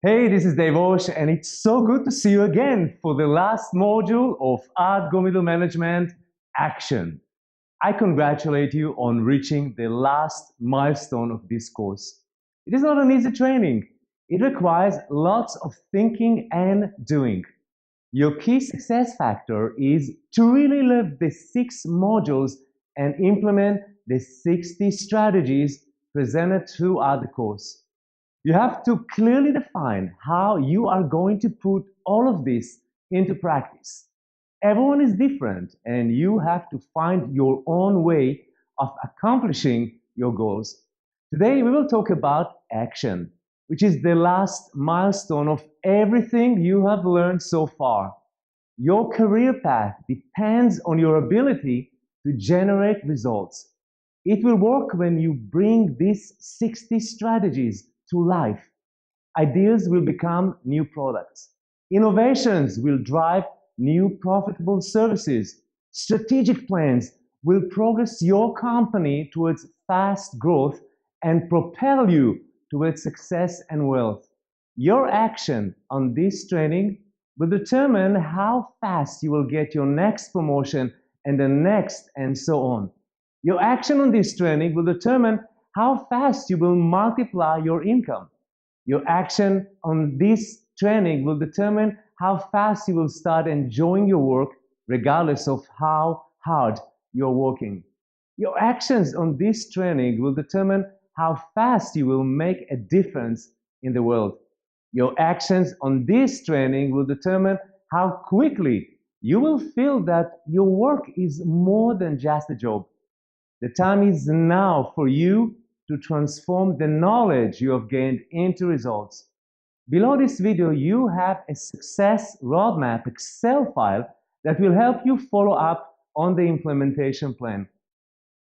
Hey, this is Dave Osh, and it's so good to see you again for the last module of Art Go Middle Management Action. I congratulate you on reaching the last milestone of this course. It is not an easy training. It requires lots of thinking and doing. Your key success factor is to really live the 6 modules and implement the 60 strategies presented throughout the course. You have to clearly define how you are going to put all of this into practice. Everyone is different, and you have to find your own way of accomplishing your goals. Today, we will talk about action, which is the last milestone of everything you have learned so far. Your career path depends on your ability to generate results. It will work when you bring these 60 strategies to life. Ideas will become new products. Innovations will drive new profitable services. Strategic plans will progress your company towards fast growth and propel you towards success and wealth. Your action on this training will determine how fast you will get your next promotion and the next, and so on. Your action on this training will determine how fast you will multiply your income. Your action on this training will determine how fast you will start enjoying your work, regardless of how hard you're working. Your actions on this training will determine how fast you will make a difference in the world. Your actions on this training will determine how quickly you will feel that your work is more than just a job. The time is now for you to transform the knowledge you have gained into results. Below this video, you have a success roadmap Excel file that will help you follow up on the implementation plan.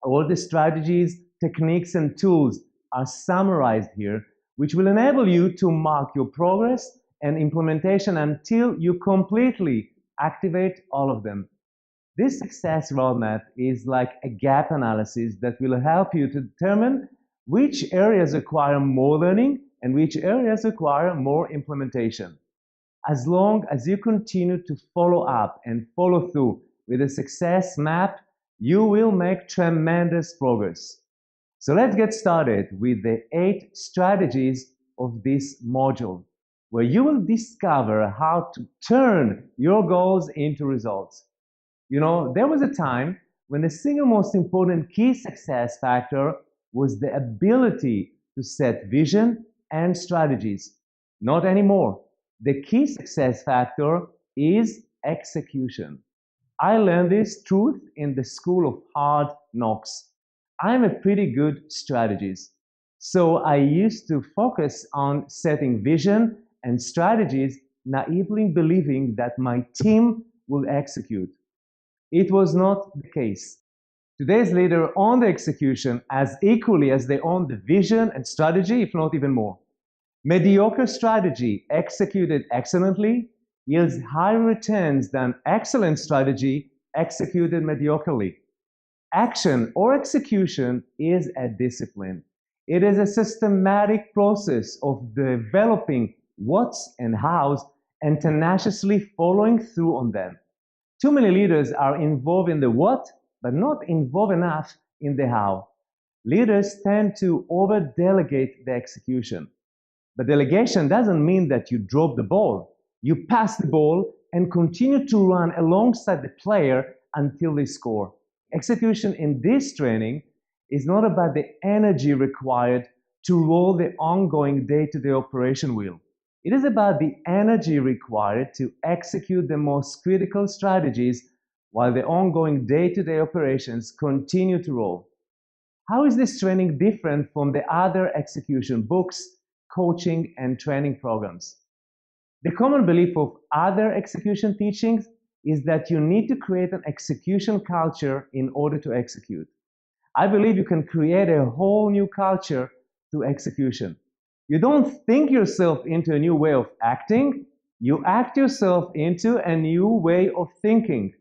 All the strategies, techniques, and tools are summarized here, which will enable you to mark your progress and implementation until you completely activate all of them. This success roadmap is like a gap analysis that will help you to determine which areas require more learning and which areas require more implementation. As long as you continue to follow up and follow through with a success map, you will make tremendous progress. So let's get started with the 8 strategies of this module, where you will discover how to turn your goals into results. There was a time when the single most important key success factor was the ability to set vision and strategies. Not anymore. The key success factor is execution. I learned this truth in the school of hard knocks. I'm a pretty good strategist. So I used to focus on setting vision and strategies, naively believing that my team will execute. It was not the case. Today's leaders own the execution as equally as they own the vision and strategy, if not even more. Mediocre strategy executed excellently yields higher returns than excellent strategy executed mediocrely. Action or execution is a discipline. It is a systematic process of developing what's and how's and tenaciously following through on them. Too many leaders are involved in the what, but not involved enough in the how. Leaders tend to over-delegate the execution. But delegation doesn't mean that you drop the ball. You pass the ball and continue to run alongside the player until they score. Execution in this training is not about the energy required to roll the ongoing day-to-day operation wheel. It is about the energy required to execute the most critical strategies while the ongoing day-to-day operations continue to roll. How is this training different from the other execution books, coaching, and training programs? The common belief of other execution teachings is that you need to create an execution culture in order to execute. I believe you can create a whole new culture through execution. You don't think yourself into a new way of acting, you act yourself into a new way of thinking.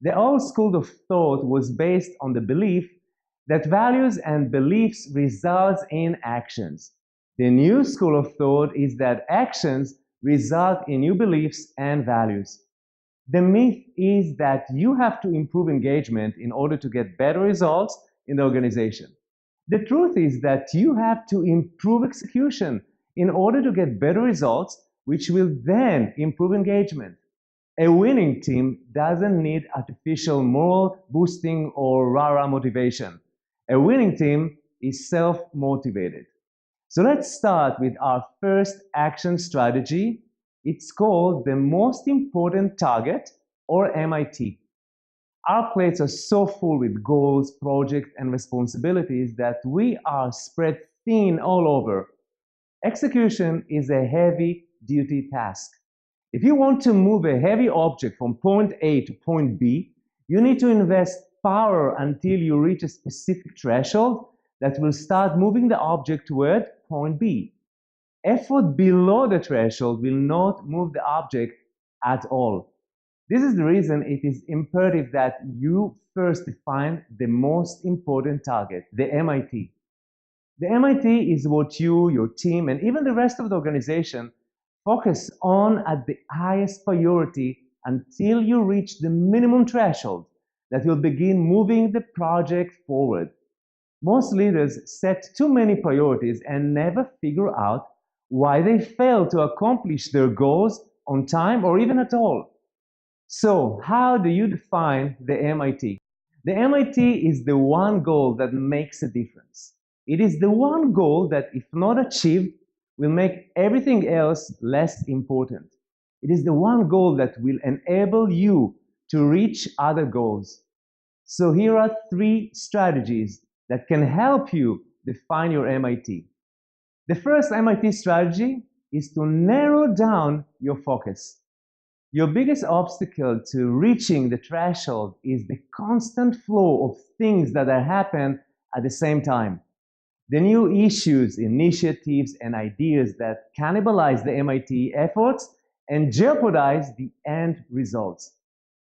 The old school of thought was based on the belief that values and beliefs result in actions. The new school of thought is that actions result in new beliefs and values. The myth is that you have to improve engagement in order to get better results in the organization. The truth is that you have to improve execution in order to get better results, which will then improve engagement. A winning team doesn't need artificial moral boosting or rah-rah motivation. A winning team is self-motivated. So let's start with our first action strategy. It's called the most important target, or MIT. Our plates are so full with goals, projects, and responsibilities that we are spread thin all over. Execution is a heavy-duty task. If you want to move a heavy object from point A to point B, you need to invest power until you reach a specific threshold that will start moving the object toward point B. Effort below the threshold will not move the object at all. This is the reason it is imperative that you first define the most important target, the MIT. The MIT is what you, your team, and even the rest of the organization focus on at the highest priority until you reach the minimum threshold that will begin moving the project forward. Most leaders set too many priorities and never figure out why they fail to accomplish their goals on time or even at all. So, how do you define the MIT? The MIT is the one goal that makes a difference. It is the one goal that, if not achieved, will make everything else less important. It is the one goal that will enable you to reach other goals. So here are 3 strategies that can help you define your MIT. The first MIT strategy is to narrow down your focus. Your biggest obstacle to reaching the threshold is the constant flow of things that happen at the same time. The new issues, initiatives, and ideas that cannibalize the MIT efforts and jeopardize the end results.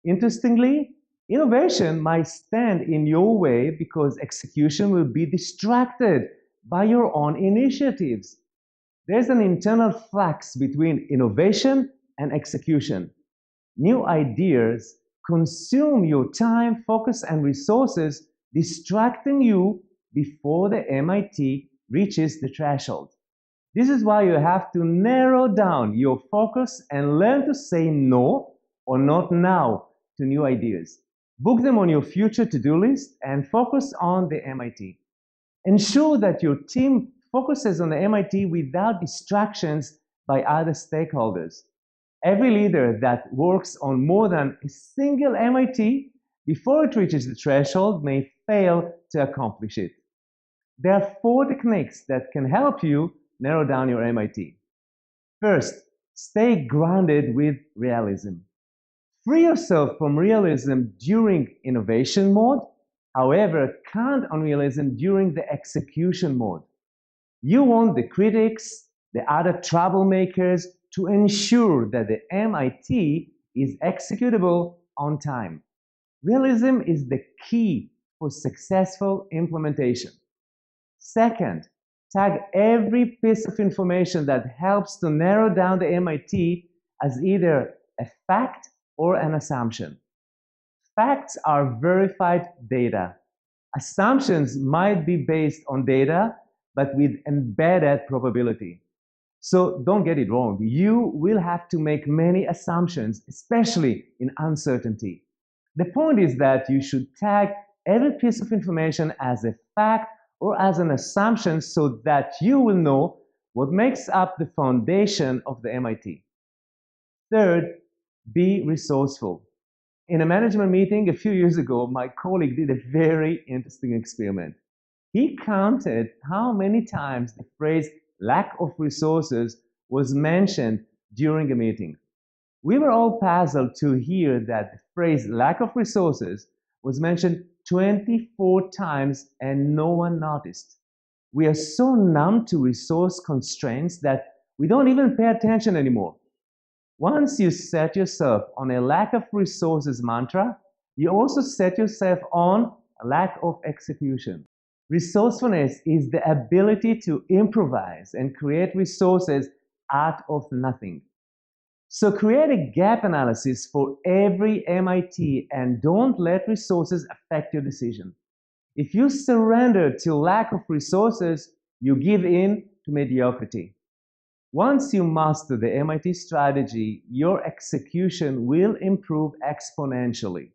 Interestingly, innovation might stand in your way because execution will be distracted by your own initiatives. There's an internal flux between innovation and execution. New ideas consume your time, focus, and resources, distracting you before the MIT reaches the threshold. This is why you have to narrow down your focus and learn to say no or not now to new ideas. Book them on your future to-do list and focus on the MIT. Ensure that your team focuses on the MIT without distractions by other stakeholders. Every leader that works on more than a single MIT before it reaches the threshold may fail to accomplish it. There are 4 techniques that can help you narrow down your MIT. First, stay grounded with realism. Free yourself from realism during innovation mode. However, count on realism during the execution mode. You want the critics, the other troublemakers, to ensure that the MIT is executable on time. Realism is the key for successful implementation. Second, tag every piece of information that helps to narrow down the MIT as either a fact or an assumption. Facts are verified data. Assumptions might be based on data, but with embedded probability. So don't get it wrong. You will have to make many assumptions, especially in uncertainty. The point is that you should tag every piece of information as a fact or as an assumption so that you will know what makes up the foundation of the MIT. Third, be resourceful. In a management meeting a few years ago, my colleague did a very interesting experiment. He counted how many times the phrase lack of resources was mentioned during a meeting. We were all puzzled to hear that the phrase lack of resources was mentioned 24 times and no one noticed. We are so numb to resource constraints that we don't even pay attention anymore. Once you set yourself on a lack of resources mantra, you also set yourself on a lack of execution. Resourcefulness is the ability to improvise and create resources out of nothing. So create a gap analysis for every MIT and don't let resources affect your decision. If you surrender to lack of resources, you give in to mediocrity. Once you master the MIT strategy, your execution will improve exponentially.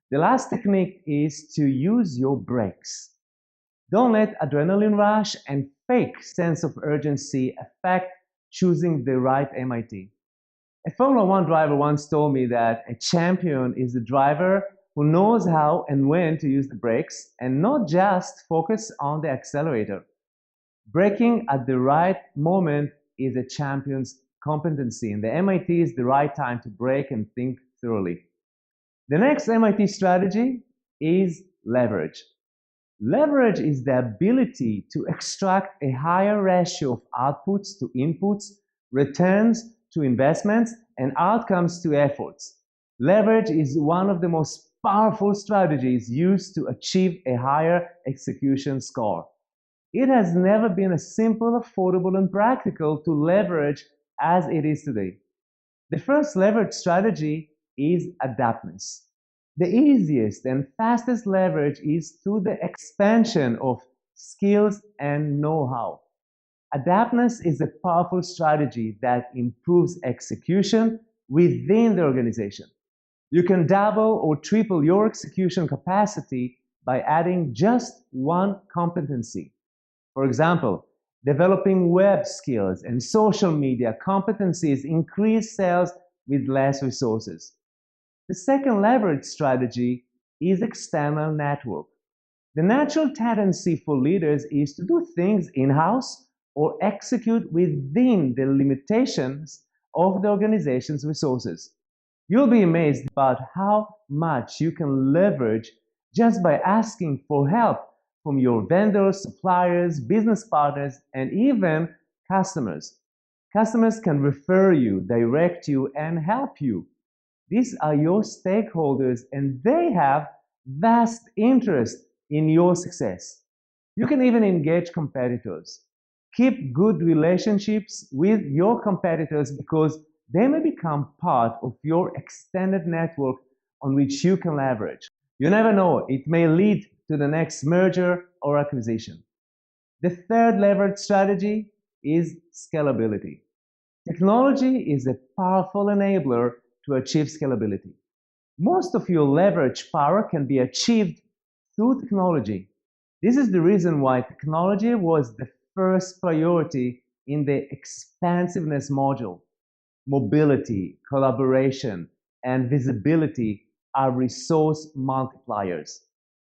The last technique is to use your brakes. Don't let adrenaline rush and fake sense of urgency affect choosing the right MIT. A Formula One driver once told me that a champion is a driver who knows how and when to use the brakes and not just focus on the accelerator. Braking at the right moment is a champion's competency, and the MIT is the right time to brake and think thoroughly. The next MIT strategy is leverage. Leverage is the ability to extract a higher ratio of outputs to inputs, returns to investments, and outcomes to efforts. Leverage is one of the most powerful strategies used to achieve a higher execution score. It has never been as simple, affordable, and practical to leverage as it is today. The first leverage strategy is adaptness. The easiest and fastest leverage is through the expansion of skills and know-how. Adaptness is a powerful strategy that improves execution within the organization. You can double or triple your execution capacity by adding just one competency. For example, developing web skills and social media competencies increase sales with less resources. The second leverage strategy is external network. The natural tendency for leaders is to do things in-house or execute within the limitations of the organization's resources. You'll be amazed about how much you can leverage just by asking for help from your vendors, suppliers, business partners, and even customers. Customers can refer you, direct you, and help you. These are your stakeholders and they have vast interest in your success. You can even engage competitors. Keep good relationships with your competitors because they may become part of your extended network on which you can leverage. You never know, it may lead to the next merger or acquisition. The third leverage strategy is scalability. Technology is a powerful enabler to achieve scalability. Most of your leverage power can be achieved through technology. This is the reason why technology was the first priority in the expansiveness module. Mobility, collaboration, and visibility are resource multipliers.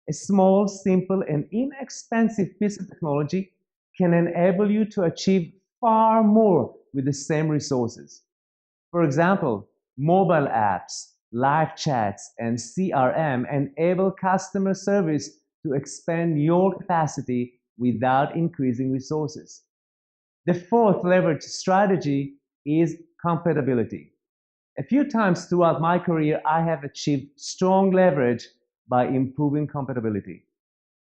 A small, simple, and inexpensive piece of technology can enable you to achieve far more with the same resources. For example, mobile apps, live chats, and CRM enable customer service to expand your capacity without increasing resources. The fourth leverage strategy is compatibility. A few times throughout my career, I have achieved strong leverage by improving compatibility.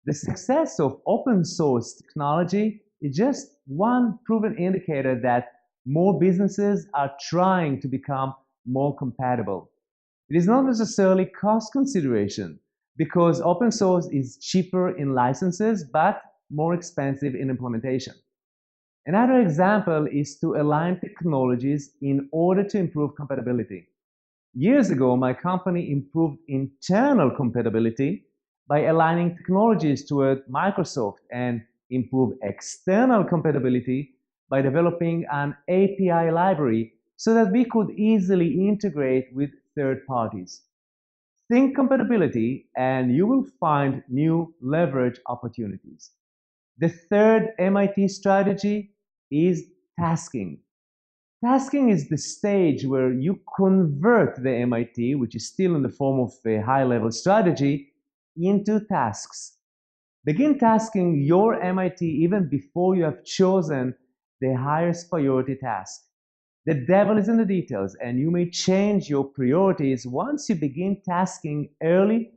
The success of open source technology is just one proven indicator that more businesses are trying to become more compatible. It is not necessarily cost consideration because open source is cheaper in licenses but more expensive in implementation. Another example is to align technologies in order to improve compatibility. Years ago, my company improved internal compatibility by aligning technologies toward Microsoft and improved external compatibility by developing an API library so that we could easily integrate with third parties. Think compatibility and you will find new leverage opportunities. The third MIT strategy is tasking. Tasking is the stage where you convert the MIT, which is still in the form of a high-level strategy, into tasks. Begin tasking your MIT even before you have chosen the highest priority task. The devil is in the details, and you may change your priorities once you begin tasking early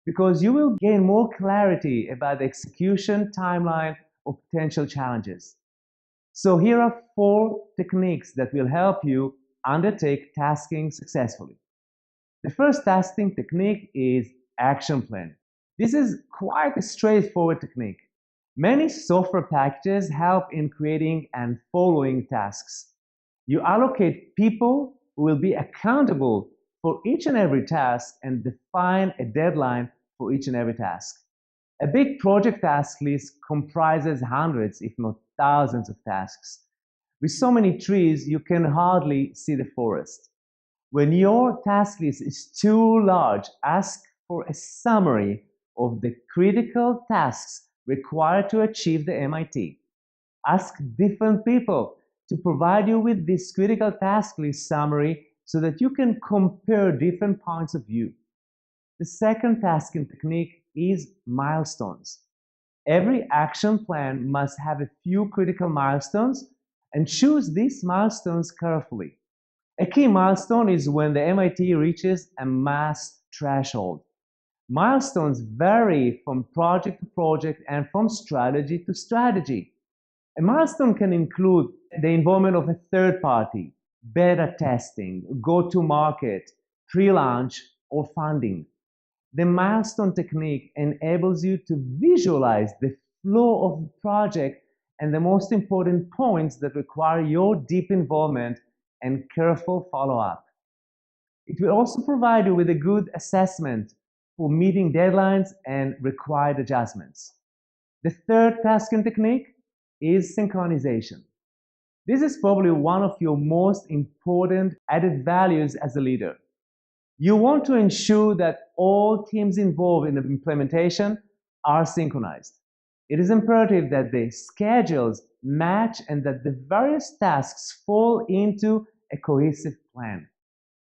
because you will gain more clarity about the execution timeline of potential challenges. So here are 4 techniques that will help you undertake tasking successfully. The first tasking technique is action plan. This is quite a straightforward technique. Many software packages help in creating and following tasks. You allocate people who will be accountable for each and every task and define a deadline for each and every task. A big project task list comprises hundreds, if not thousands, of tasks. With so many trees, you can hardly see the forest. When your task list is too large, ask for a summary of the critical tasks required to achieve the MIT. Ask different people to provide you with this critical task list summary so that you can compare different points of view. The second tasking technique is milestones. Every action plan must have a few critical milestones, and choose these milestones carefully. A key milestone is when the MIT reaches a mass threshold. Milestones vary from project to project and from strategy to strategy. A milestone can include the involvement of a third party, beta testing, go-to-market, pre-launch, or funding. The milestone technique enables you to visualize the flow of the project and the most important points that require your deep involvement and careful follow-up. It will also provide you with a good assessment for meeting deadlines and required adjustments. The third tasking technique is synchronization. This is probably one of your most important added values as a leader. You want to ensure that all teams involved in the implementation are synchronized. It is imperative that the schedules match and that the various tasks fall into a cohesive plan.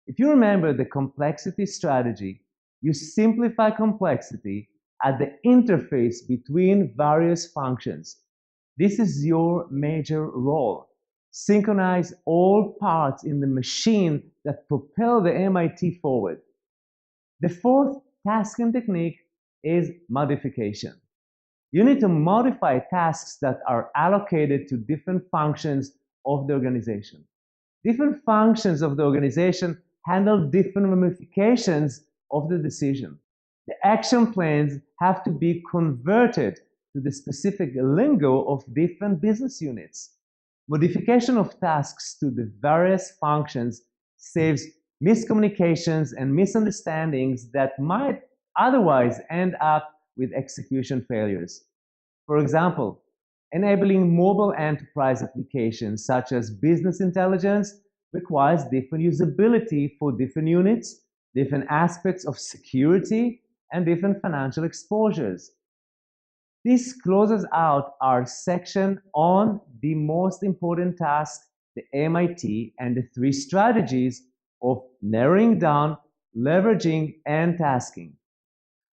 If you remember the complexity strategy, you simplify complexity at the interface between various functions. This is your major role. Synchronize all parts in the machine that propel the MIT forward. The fourth tasking technique is modification. You need to modify tasks that are allocated to different functions of the organization. Different functions of the organization handle different ramifications of the decision. The action plans have to be converted to the specific lingo of different business units. Modification of tasks to the various functions saves miscommunications and misunderstandings that might otherwise end up with execution failures. For example, enabling mobile enterprise applications such as business intelligence requires different usability for different units, different aspects of security, and different financial exposures. This closes out our section on the most important task, the MIT, and the 3 strategies of narrowing down, leveraging, and tasking.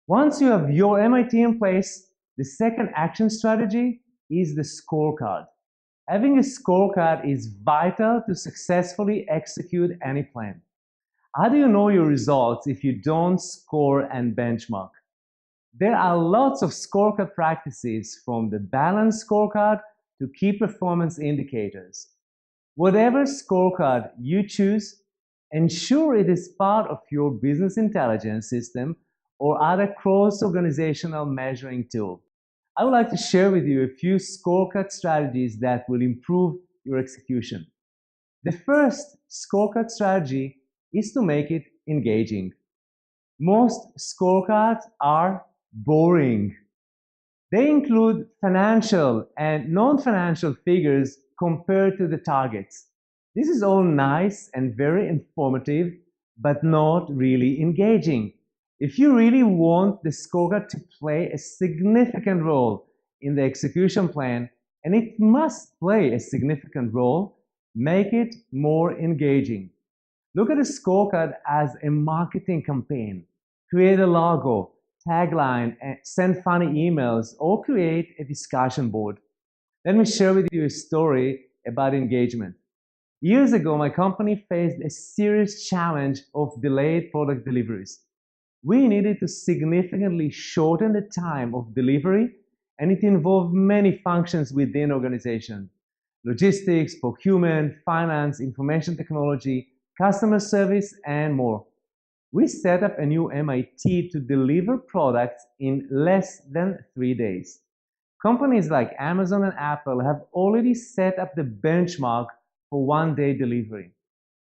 Once you have your MIT in place, the second action strategy is the scorecard. Having a scorecard is vital to successfully execute any plan. How do you know your results if you don't score and benchmark? There are lots of scorecard practices, from the balanced scorecard to key performance indicators. Whatever scorecard you choose, ensure it is part of your business intelligence system or other cross-organizational measuring tool. I would like to share with you a few scorecard strategies that will improve your execution. The first scorecard strategy is to make it engaging. Most scorecards are boring. They include financial and non-financial figures compared to the targets. This is all nice and very informative, but not really engaging. If you really want the scorecard to play a significant role in the execution plan, and it must play a significant role, make it more engaging. Look at a scorecard as a marketing campaign. Create a logo, tagline, send funny emails, or create a discussion board. Let me share with you a story about engagement. Years ago, my company faced a serious challenge of delayed product deliveries. We needed to significantly shorten the time of delivery, and it involved many functions within organization: logistics, procurement, finance, information technology, customer service, and more. We set up a new MIT to deliver products in less than 3 days. Companies like Amazon and Apple have already set up the benchmark for one-day delivery.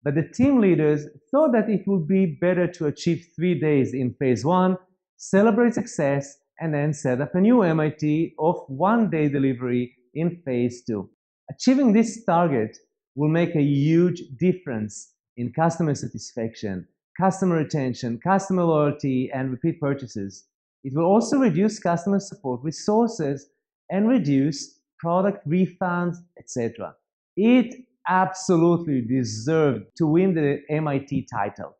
But the team leaders thought that it would be better to achieve 3 days in phase one, celebrate success, and then set up a new MIT of one-day delivery in phase two. Achieving this target will make a huge difference in customer satisfaction, customer retention, customer loyalty, and repeat purchases. It will also reduce customer support resources and reduce product refunds, etc. It absolutely deserved to win the MIT title.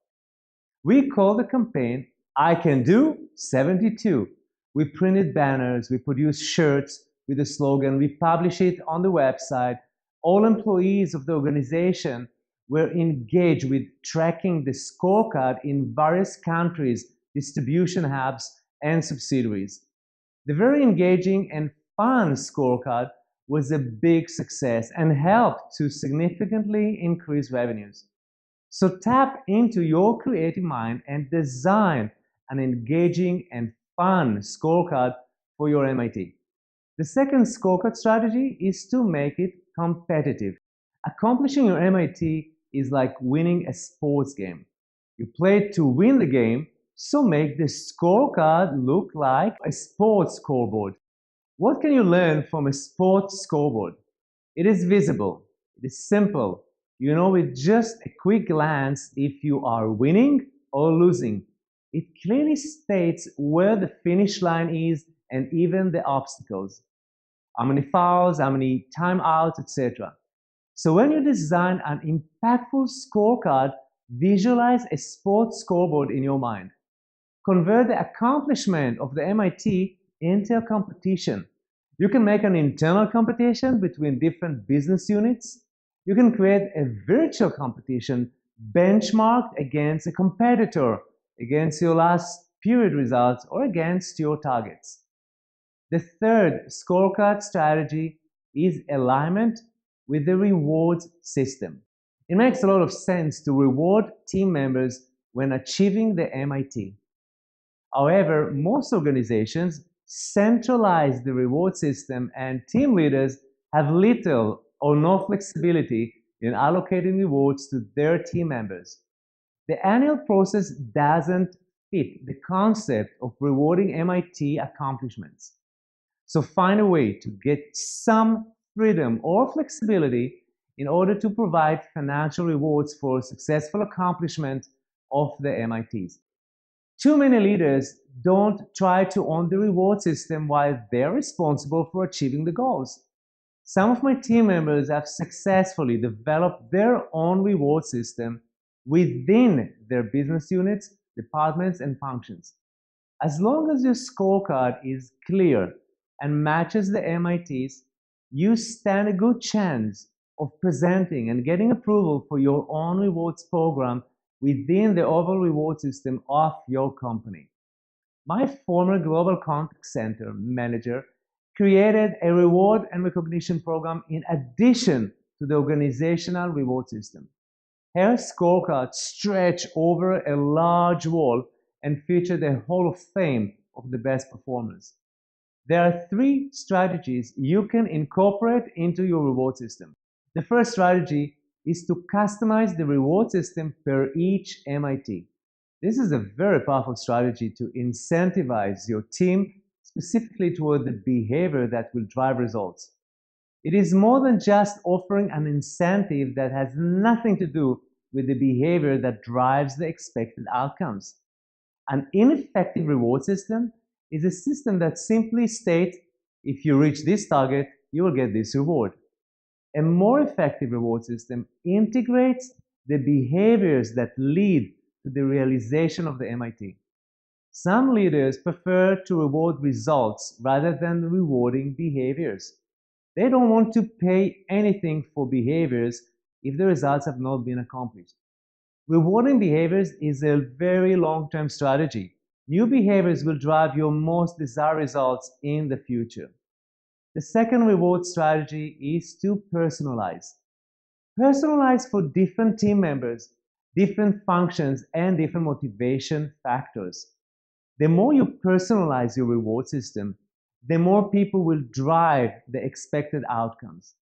We called the campaign I Can Do 72. We printed banners, we produced shirts with the slogan, we published it on the website. All employees of the organization were engaged with tracking the scorecard in various countries, distribution hubs, and subsidiaries. The very engaging and fun scorecard was a big success and helped to significantly increase revenues. So tap into your creative mind and design an engaging and fun scorecard for your MIT. The second scorecard strategy is to make it competitive. Accomplishing your MIT is like winning a sports game. You play to win the game, so make the scorecard look like a sports scoreboard. What can you learn from a sports scoreboard? It is visible, it is simple. You know with just a quick glance if you are winning or losing. It clearly states where the finish line is and even the obstacles. How many fouls, how many timeouts, etc. So when you design an impactful scorecard, visualize a sports scoreboard in your mind. Convert the accomplishment of the MIT into a competition. You can make an internal competition between different business units. You can create a virtual competition benchmarked against a competitor, against your last period results, or against your targets. The third scorecard strategy is alignment with the rewards system. It makes a lot of sense to reward team members when achieving the MIT. However, most organizations centralize the reward system and team leaders have little or no flexibility in allocating rewards to their team members. The annual process doesn't fit the concept of rewarding MIT accomplishments. So find a way to get some freedom or flexibility in order to provide financial rewards for successful accomplishment of the MITs. Too many leaders don't try to own the reward system while they're responsible for achieving the goals. Some of my team members have successfully developed their own reward system within their business units, departments, and functions. As long as your scorecard is clear and matches the MITs, you stand a good chance of presenting and getting approval for your own rewards program within the overall reward system of your company. My former global contact center manager created a reward and recognition program in addition to the organizational reward system. Her scorecard stretched over a large wall and featured a hall of fame of the best performers. There are three strategies you can incorporate into your reward system. The first strategy is to customize the reward system per each MIT. This is a very powerful strategy to incentivize your team specifically toward the behavior that will drive results. It is more than just offering an incentive that has nothing to do with the behavior that drives the expected outcomes. An ineffective reward system is a system that simply states, if you reach this target, you will get this reward. A more effective reward system integrates the behaviors that lead to the realization of the MIT. Some leaders prefer to reward results rather than rewarding behaviors. They don't want to pay anything for behaviors if the results have not been accomplished. Rewarding behaviors is a very long-term strategy. New behaviors will drive your most desired results in the future. The second reward strategy is to personalize. Personalize for different team members, different functions, and different motivation factors. The more you personalize your reward system, the more people will drive the expected outcomes.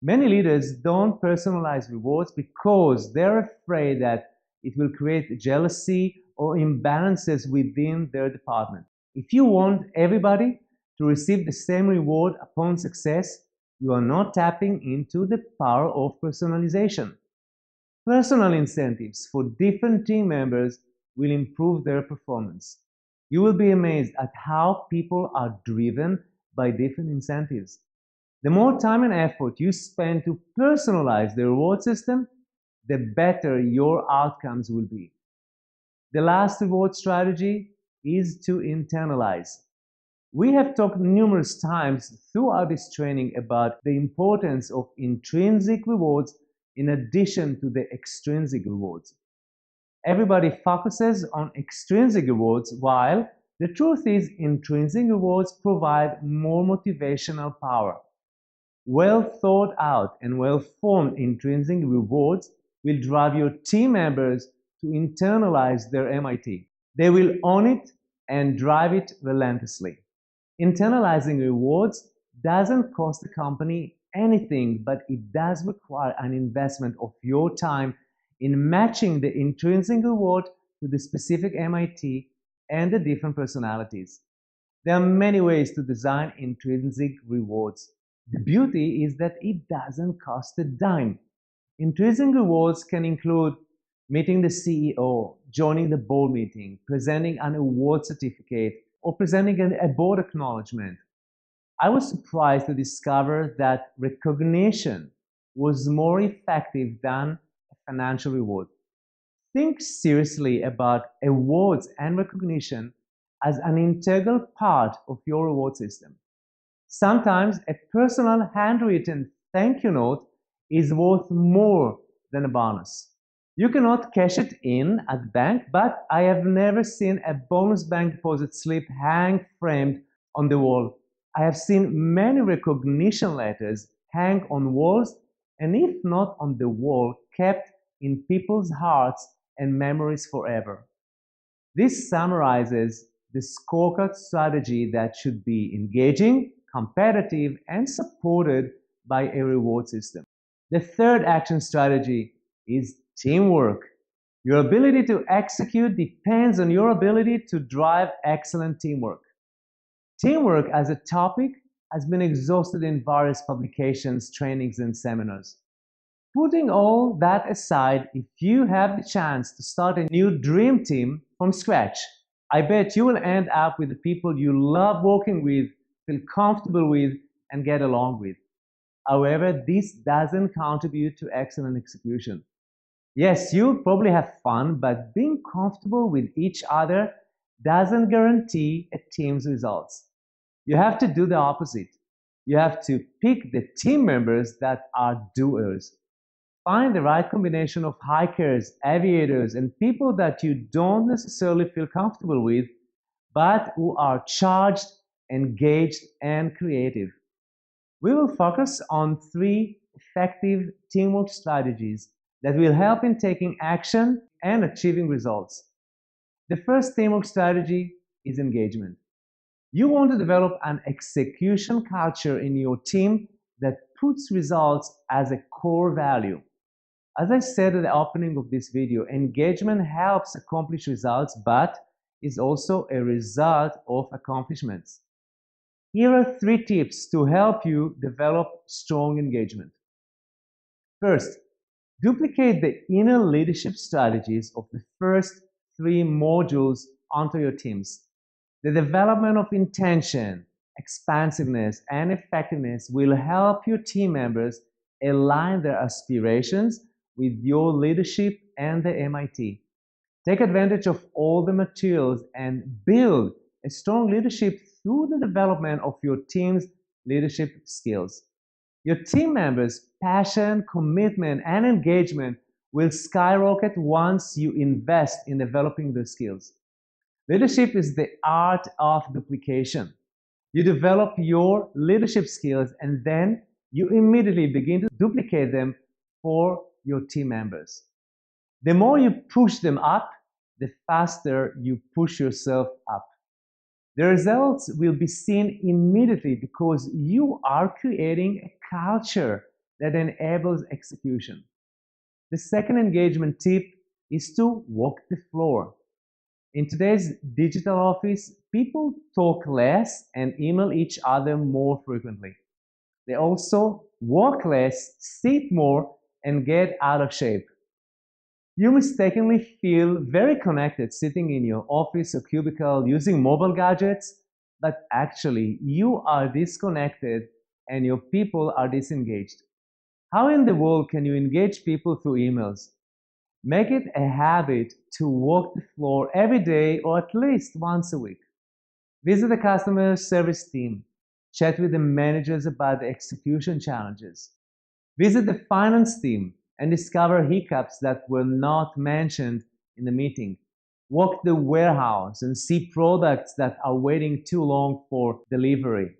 Many leaders don't personalize rewards because they're afraid that it will create jealousy or imbalances within their department. If you want everybody to receive the same reward upon success, you are not tapping into the power of personalization. Personal incentives for different team members will improve their performance. You will be amazed at how people are driven by different incentives. The more time and effort you spend to personalize the reward system, the better your outcomes will be. The last reward strategy is to internalize. We have talked numerous times throughout this training about the importance of intrinsic rewards in addition to the extrinsic rewards. Everybody focuses on extrinsic rewards, while the truth is intrinsic rewards provide more motivational power. Well thought out and well formed intrinsic rewards will drive your team members to internalize their MIT. They will own it and drive it relentlessly. Internalizing rewards doesn't cost the company anything, but it does require an investment of your time in matching the intrinsic reward to the specific MIT and the different personalities. There are many ways to design intrinsic rewards. The beauty is that it doesn't cost a dime. Intrinsic rewards can include meeting the CEO, joining the board meeting, presenting an award certificate, or presenting a board acknowledgement. I was surprised to discover that recognition was more effective than a financial reward. Think seriously about awards and recognition as an integral part of your reward system. Sometimes a personal handwritten thank you note is worth more than a bonus. You cannot cash it in at the bank, but I have never seen a bonus bank deposit slip hang framed on the wall. I have seen many recognition letters hang on walls, and if not on the wall, kept in people's hearts and memories forever. This summarizes the scorecard strategy that should be engaging, competitive, and supported by a reward system. The third action strategy is teamwork. Your ability to execute depends on your ability to drive excellent teamwork. Teamwork as a topic has been exhausted in various publications, trainings, and seminars. Putting all that aside, if you have the chance to start a new dream team from scratch, I bet you will end up with the people you love working with, feel comfortable with, and get along with. However, this doesn't contribute to excellent execution. Yes, you'll probably have fun, but being comfortable with each other doesn't guarantee a team's results. You have to do the opposite. You have to pick the team members that are doers. Find the right combination of hikers, aviators, and people that you don't necessarily feel comfortable with, but who are charged, engaged, and creative. We will focus on 3 effective teamwork strategies that will help in taking action and achieving results. The first teamwork strategy is engagement. You want to develop an execution culture in your team that puts results as a core value. As I said at the opening of this video, engagement helps accomplish results, but is also a result of accomplishments. Here are 3 tips to help you develop strong engagement. First, duplicate the inner leadership strategies of the first 3 modules onto your teams. The development of intention, expansiveness, and effectiveness will help your team members align their aspirations with your leadership and the MIT. Take advantage of all the materials and build a strong leadership through the development of your team's leadership skills. Your team members' passion, commitment, and engagement will skyrocket once you invest in developing their skills. Leadership is the art of duplication. You develop your leadership skills and then you immediately begin to duplicate them for your team members. The more you push them up, the faster you push yourself up. The results will be seen immediately because you are creating a culture that enables execution. The second engagement tip is to walk the floor. In today's digital office, people talk less and email each other more frequently. They also walk less, sit more, and get out of shape. You mistakenly feel very connected sitting in your office or cubicle using mobile gadgets, but actually you are disconnected and your people are disengaged. How in the world can you engage people through emails? Make it a habit to walk the floor every day or at least once a week. Visit the customer service team. Chat with the managers about the execution challenges. Visit the finance team and discover hiccups that were not mentioned in the meeting. Walk the warehouse and see products that are waiting too long for delivery.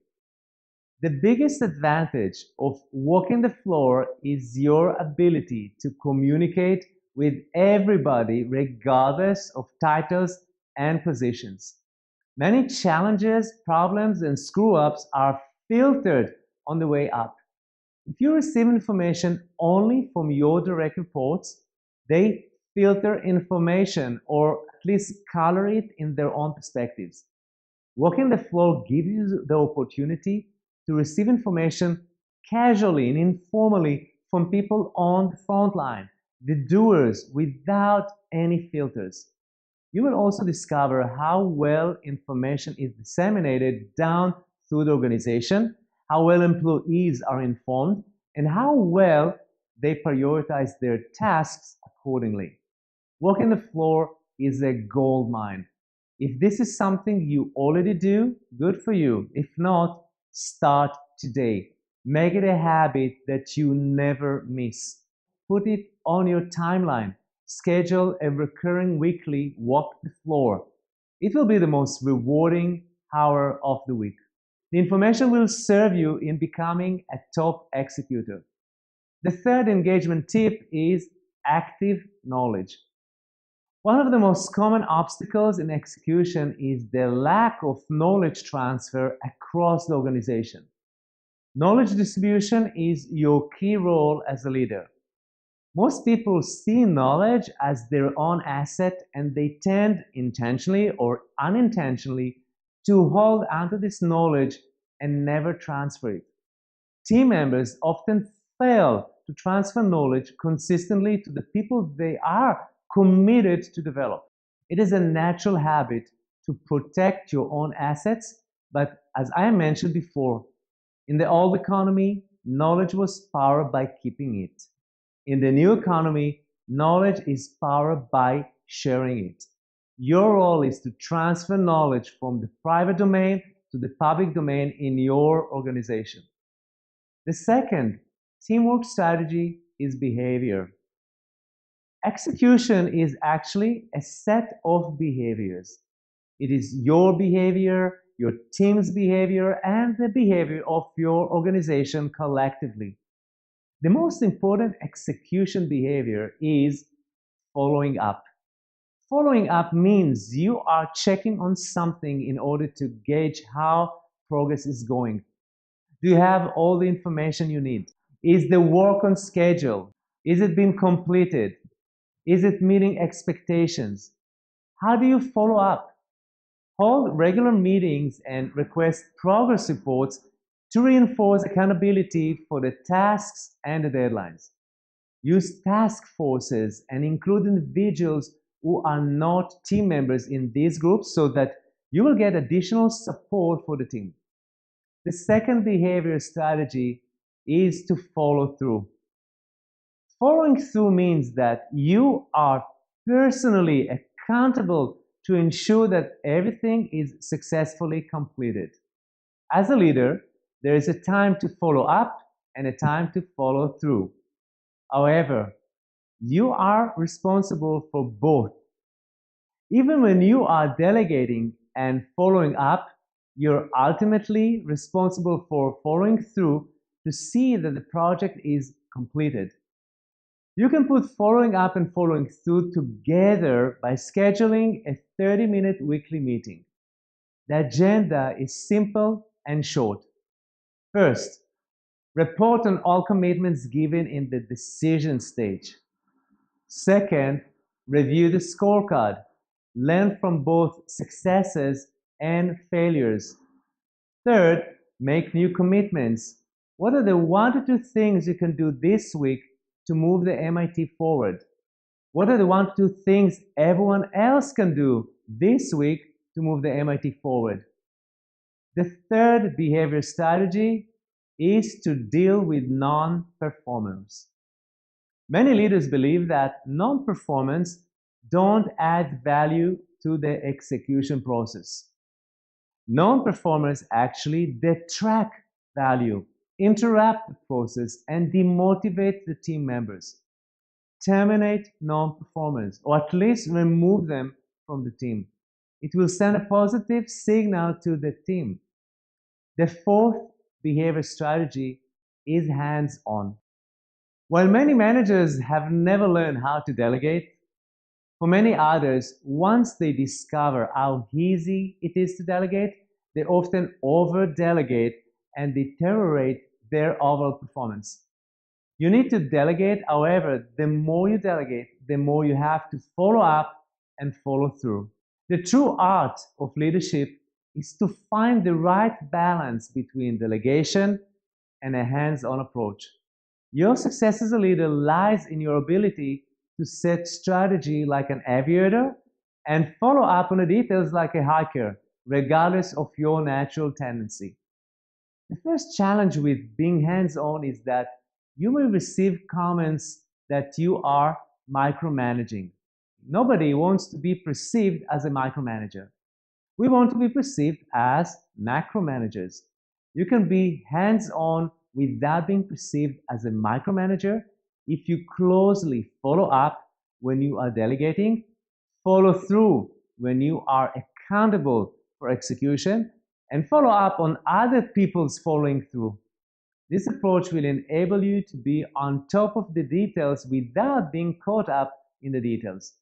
The biggest advantage of walking the floor is your ability to communicate with everybody regardless of titles and positions. Many challenges, problems, and screw-ups are filtered on the way up. If you receive information only from your direct reports, they filter information or at least color it in their own perspectives. Walking the floor gives you the opportunity to receive information casually and informally from people on the front line, the doers, without any filters. You will also discover how well information is disseminated down through the organization, how well employees are informed, and how well they prioritize their tasks accordingly. Walking the floor is a gold mine. If this is something you already do, good for you. If not, start today. Make it a habit that you never miss. Put it on your timeline. Schedule a recurring weekly walk the floor. It will be the most rewarding hour of the week. The information will serve you in becoming a top executor. The third engagement tip is active knowledge. One of the most common obstacles in execution is the lack of knowledge transfer across the organization. Knowledge distribution is your key role as a leader. Most people see knowledge as their own asset and they tend, intentionally or unintentionally, to hold onto this knowledge and never transfer it. Team members often fail to transfer knowledge consistently to the people they are committed to develop. It is a natural habit to protect your own assets, but as I mentioned before, in the old economy, knowledge was power by keeping it. In the new economy, knowledge is power by sharing it. Your role is to transfer knowledge from the private domain to the public domain in your organization. The second teamwork strategy is behavior. Execution is actually a set of behaviors. It is your behavior, your team's behavior, and the behavior of your organization collectively. The most important execution behavior is following up. Following up means you are checking on something in order to gauge how progress is going. Do you have all the information you need? Is the work on schedule? Is it being completed? Is it meeting expectations? How do you follow up? Hold regular meetings and request progress reports to reinforce accountability for the tasks and the deadlines. Use task forces and include individuals who are not team members in these groups so that you will get additional support for the team. The second behavior strategy is to follow through. Following through means that you are personally accountable to ensure that everything is successfully completed. As a leader, there is a time to follow up and a time to follow through. However, you are responsible for both. Even when you are delegating and following up, you're ultimately responsible for following through to see that the project is completed. You can put following up and following through together by scheduling a 30-minute weekly meeting. The agenda is simple and short. First, report on all commitments given in the decision stage. Second, review the scorecard. Learn from both successes and failures. Third, make new commitments. What are the 1 to 2 things you can do this week to move the MIT forward? What are the 1 to 2 things everyone else can do this week to move the MIT forward? The third behavior strategy is to deal with non-performers. Many leaders believe that non-performance don't add value to the execution process. Non-performers actually detract value, interrupt the process, and demotivate the team members. Terminate non-performers, or at least remove them from the team. It will send a positive signal to the team. The fourth behavior strategy is hands-on. While many managers have never learned how to delegate, for many others, once they discover how easy it is to delegate, they often over-delegate and deteriorate their overall performance. You need to delegate, however, the more you delegate, the more you have to follow up and follow through. The true art of leadership is to find the right balance between delegation and a hands-on approach. Your success as a leader lies in your ability to set strategy like an aviator and follow up on the details like a hiker, regardless of your natural tendency. The first challenge with being hands-on is that you may receive comments that you are micromanaging. Nobody wants to be perceived as a micromanager. We want to be perceived as macro managers. You can be hands-on without being perceived as a micromanager if you closely follow up when you are delegating, follow through when you are accountable for execution, and follow up on other people's following through. This approach will enable you to be on top of the details without being caught up in the details.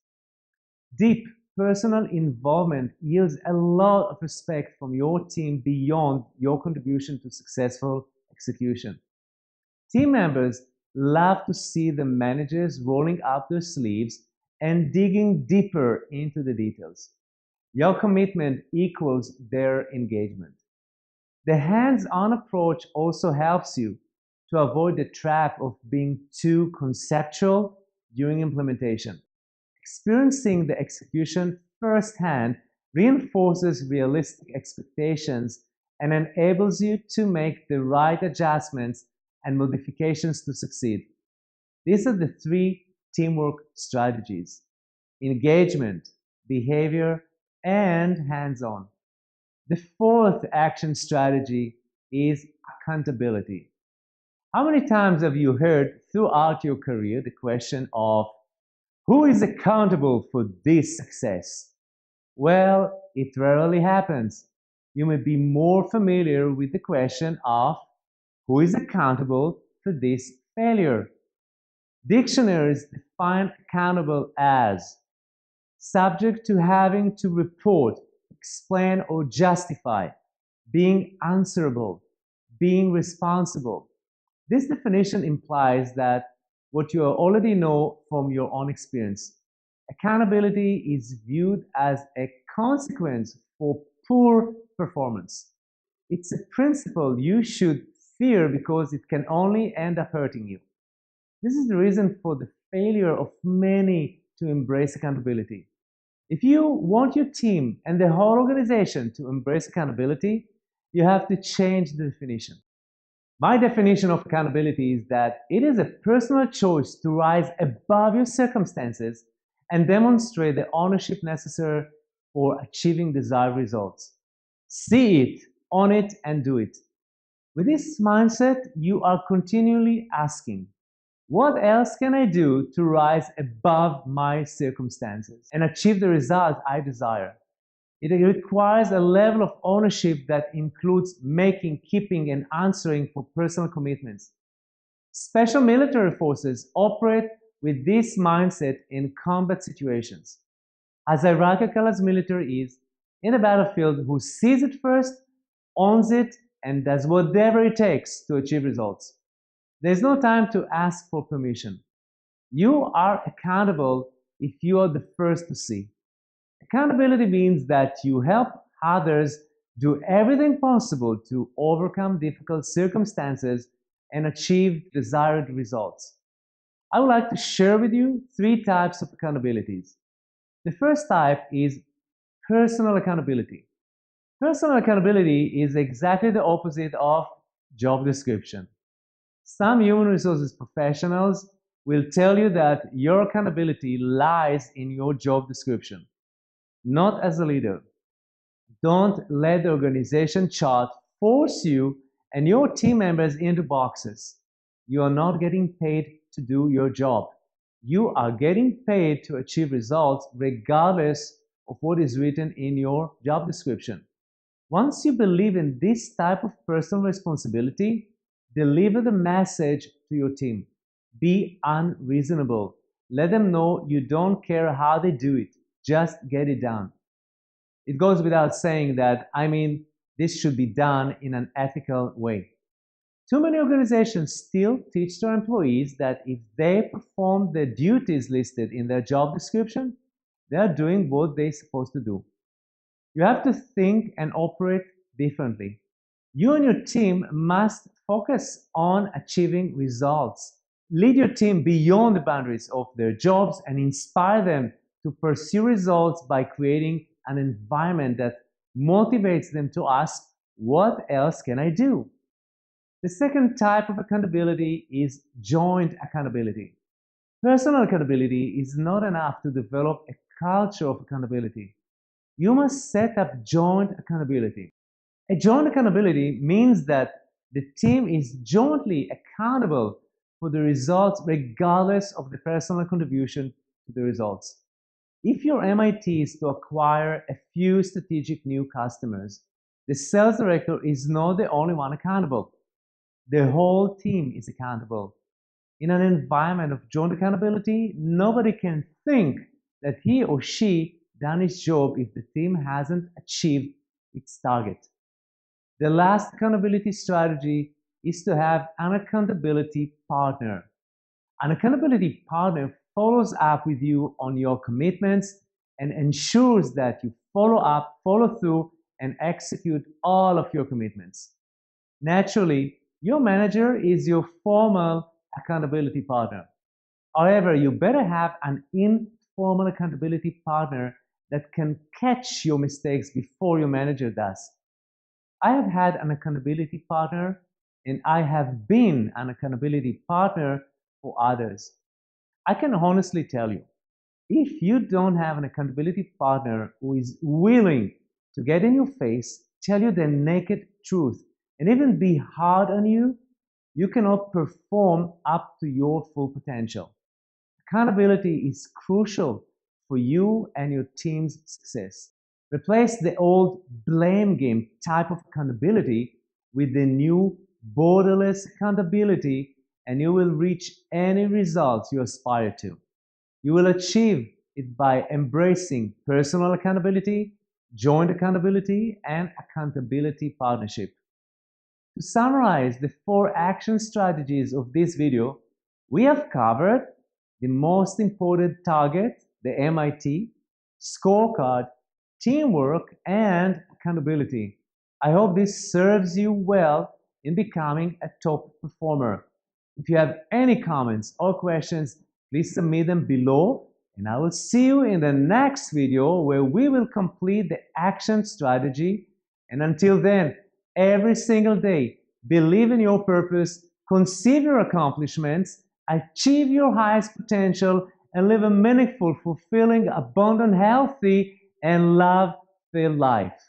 Deep personal involvement yields a lot of respect from your team beyond your contribution to successful execution. Team members love to see the managers rolling up their sleeves and digging deeper into the details. Your commitment equals their engagement. The hands-on approach also helps you to avoid the trap of being too conceptual during implementation. Experiencing the execution firsthand reinforces realistic expectations and enables you to make the right adjustments and modifications to succeed. These are the three teamwork strategies: engagement, behavior, and hands-on. The fourth action strategy is accountability. How many times have you heard throughout your career the question of who is accountable for this success? Well, it rarely happens. You may be more familiar with the question of who is accountable for this failure. Dictionaries define accountable as subject to having to report, explain, or justify, being answerable, being responsible. This definition implies that what you already know from your own experience. Accountability is viewed as a consequence for poor performance. It's a principle you should fear because it can only end up hurting you. This is the reason for the failure of many to embrace accountability. If you want your team and the whole organization to embrace accountability, you have to change the definition. My definition of accountability is that it is a personal choice to rise above your circumstances and demonstrate the ownership necessary for achieving desired results. See it, own it, and do it. With this mindset, you are continually asking, What else can I do to rise above my circumstances and achieve the result I desire? It requires a level of ownership that includes making, keeping, and answering for personal commitments. Special military forces operate with this mindset in combat situations. As hierarchical as military is, in a battlefield, who sees it first, owns it, and does whatever it takes to achieve results. There's no time to ask for permission. You are accountable if you are the first to see. Accountability means that you help others do everything possible to overcome difficult circumstances and achieve desired results. I would like to share with you 3 types of accountabilities. The first type is personal accountability. Personal accountability is exactly the opposite of job description. Some human resources professionals will tell you that your accountability lies in your job description, not as a leader. Don't let the organization chart force you and your team members into boxes. You are not getting paid to do your job. You are getting paid to achieve results regardless of what is written in your job description. Once you believe in this type of personal responsibility, deliver the message to your team. Be unreasonable. Let them know you don't care how they do it. Just get it done. It goes without saying that, this should be done in an ethical way. Too many organizations still teach their employees that if they perform the duties listed in their job description, they are doing what they're supposed to do. You have to think and operate differently. You and your team must focus on achieving results. Lead your team beyond the boundaries of their jobs and inspire them to pursue results by creating an environment that motivates them to ask, what else can I do? The second type of accountability is joint accountability. Personal accountability is not enough to develop a culture of accountability. You must set up joint accountability. A joint accountability means that the team is jointly accountable for the results regardless of the personal contribution to the results. If your MIT is to acquire a few strategic new customers, the sales director is not the only one accountable. The whole team is accountable. In an environment of joint accountability, nobody can think that he or she done his job if the team hasn't achieved its target. The last accountability strategy is to have an accountability partner. An accountability partner follows up with you on your commitments and ensures that you follow through, and execute all of your commitments. Naturally, your manager is your formal accountability partner. However, you better have an informal accountability partner that can catch your mistakes before your manager does. I have had an accountability partner, and I have been an accountability partner for others. I can honestly tell you, if you don't have an accountability partner who is willing to get in your face, tell you the naked truth, and even be hard on you, you cannot perform up to your full potential. Accountability is crucial for you and your team's success. Replace the old blame game type of accountability with the new borderless accountability, and you will reach any results you aspire to. You will achieve it by embracing personal accountability, joint accountability, and accountability partnership. To summarize the 4 action strategies of this video, we have covered the most important target, the MIT, scorecard, teamwork, and accountability. I hope this serves you well in becoming a top performer. If you have any comments or questions, please submit them below, and I will see you in the next video where we will complete the action strategy. And until then, every single day, believe in your purpose, conceive your accomplishments, achieve your highest potential, and live a meaningful, fulfilling, abundant, healthy, and love-filled life.